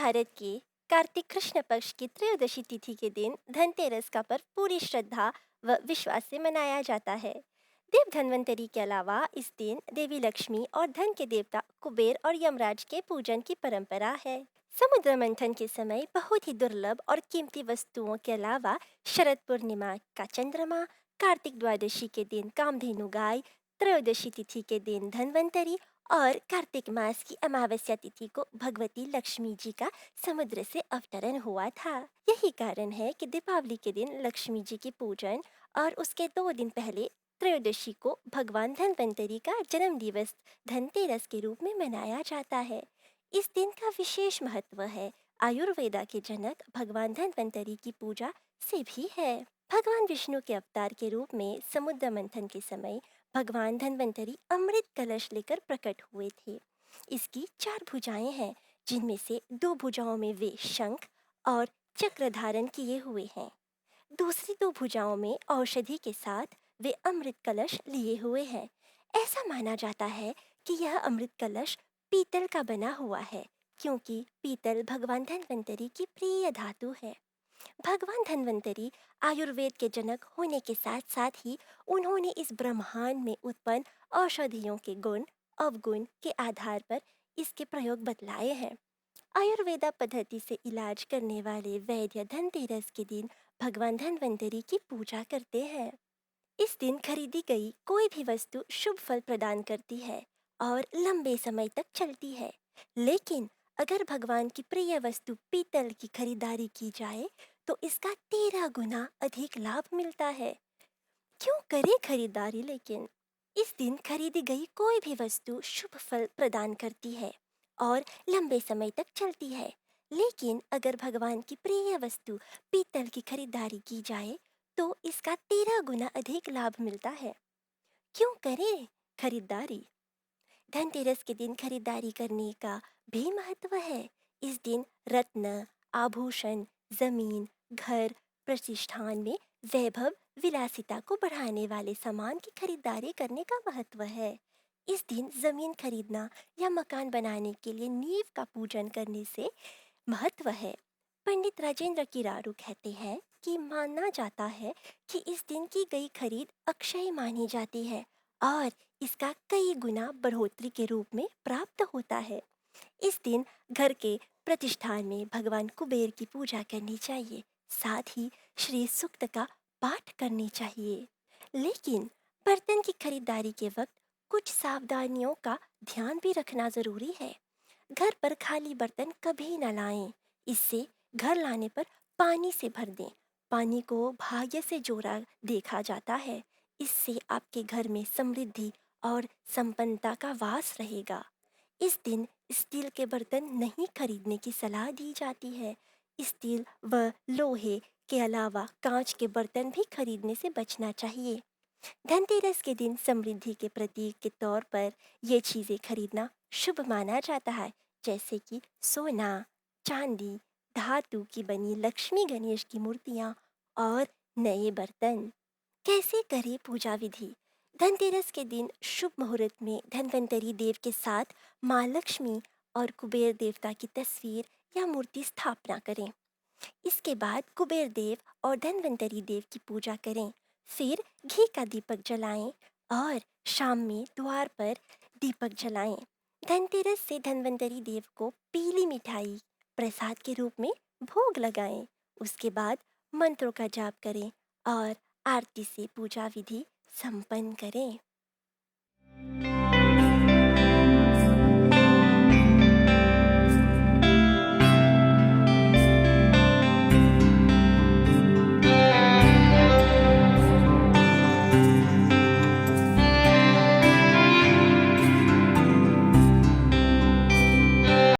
भारत के कार्तिक कृष्ण पक्ष की त्रयोदशी तिथि के दिन धनतेरस का पर्व पूरी श्रद्धा व विश्वास से मनाया जाता है। देव धन्वंतरी के अलावा इस दिन देवी लक्ष्मी और धन के देवता कुबेर और यमराज के पूजन की परंपरा है। समुद्र मंथन के समय बहुत ही दुर्लभ और कीमती वस्तुओं के अलावा शरद पूर्णिमा का चंद्रमा, कार्तिक द्वादशी के दिन कामधेनु गाय, त्रयोदशी तिथि के दिन धन्वंतरी और कार्तिक मास की अमावस्या तिथि को भगवती लक्ष्मी जी का समुद्र से अवतरण हुआ था। यही कारण है कि दीपावली के दिन लक्ष्मी जी की पूजन और उसके 2 दिन पहले त्रयोदशी को भगवान धन्वंतरी का जन्म दिवस धनतेरस के रूप में मनाया जाता है। इस दिन का विशेष महत्व है आयुर्वेदा के जनक भगवान धन्वंतरी की पूजा से भी है। भगवान विष्णु के अवतार के रूप में समुद्र मंथन के समय भगवान धन्वंतरी अमृत कलश लेकर प्रकट हुए थे। इसकी 4 भुजाएं हैं, जिनमें से 2 भुजाओं में वे शंख और चक्र धारण किए हुए हैं। दूसरी 2 भुजाओं में औषधि के साथ वे अमृत कलश लिए हुए हैं। ऐसा माना जाता है कि यह अमृत कलश पीतल का बना हुआ है, क्योंकि पीतल भगवान धन्वंतरी की प्रिय धातु है। भगवान धन्वंतरी आयुर्वेद के जनक होने के साथ साथ ही उन्होंने इस ब्रह्मांड में उत्पन्न औषधियों के गुण अवगुण के आधार पर इसके प्रयोग बतलाए हैं। आयुर्वेदा पद्धति से इलाज करने वाले वैद्य धनतेरस के दिन भगवान धन्वंतरी की पूजा करते हैं। इस दिन खरीदी गई कोई भी वस्तु शुभ फल प्रदान करती है और लंबे समय तक चलती है। लेकिन अगर भगवान की प्रिय वस्तु पीतल की खरीदारी की जाए तो इसका 13 गुना अधिक लाभ मिलता है। क्यों करें खरीदारी? लेकिन इस दिन खरीदी गई कोई भी वस्तु शुभ फल प्रदान करती है और लंबे समय तक चलती है। लेकिन अगर भगवान की प्रिय वस्तु पीतल की खरीदारी की जाए तो इसका 13 गुना अधिक लाभ मिलता है। क्यों करें खरीदारी? धनतेरस के दिन खरीदारी करने का भी महत्व है। इस दिन रत्न, आभूषण, जमीन, घर, प्रतिष्ठान में वैभव, विलासिता को बढ़ाने वाले सामान की खरीदारी करने का महत्व है। इस दिन जमीन खरीदना या मकान बनाने के लिए नींव का पूजन करने से महत्व है। पंडित राजेंद्र किरारू कहते हैं कि माना जाता है कि इस दिन की गई खरीद अक्षय मानी जाती है और इसका कई गुना बढ़ोतरी के रूप में प्राप्त होता है। इस दिन घर के प्रतिष्ठान में भगवान कुबेर की पूजा करनी चाहिए, साथ ही श्री सूक्त का पाठ करनी चाहिए। लेकिन बर्तन की खरीदारी के वक्त कुछ सावधानियों का ध्यान भी रखना जरूरी है। घर पर खाली बर्तन कभी न लाएं। इससे घर लाने पर पानी से भर दें। पानी को भाग्य से जोड़ा देखा जाता है। इससे आपके घर में समृद्धि और संपन्नता का वास रहेगा। इस दिन स्टील के बर्तन नहीं खरीदने की सलाह दी जाती है। स्टील व लोहे के अलावा कांच के बर्तन भी खरीदने से बचना चाहिए। धनतेरस के दिन समृद्धि के प्रतीक के तौर पर ये चीजें खरीदना शुभ माना जाता है, जैसे कि सोना, चांदी, धातु की बनी लक्ष्मी गणेश की मूर्तियां और नए बर्तन। कैसे करें पूजा विधि? धनतेरस के दिन शुभ मुहूर्त में धन्वंतरी देव के साथ माँ लक्ष्मी और कुबेर देवता की तस्वीर या मूर्ति स्थापना करें। इसके बाद कुबेर देव और धन्वंतरी देव की पूजा करें। फिर घी का दीपक जलाएं और शाम में द्वार पर दीपक जलाएं। धनतेरस से धन्वंतरी देव को पीली मिठाई प्रसाद के रूप में भोग लगाएं। उसके बाद मंत्रों का जाप करें और आरती से पूजा विधि संपन्न करें।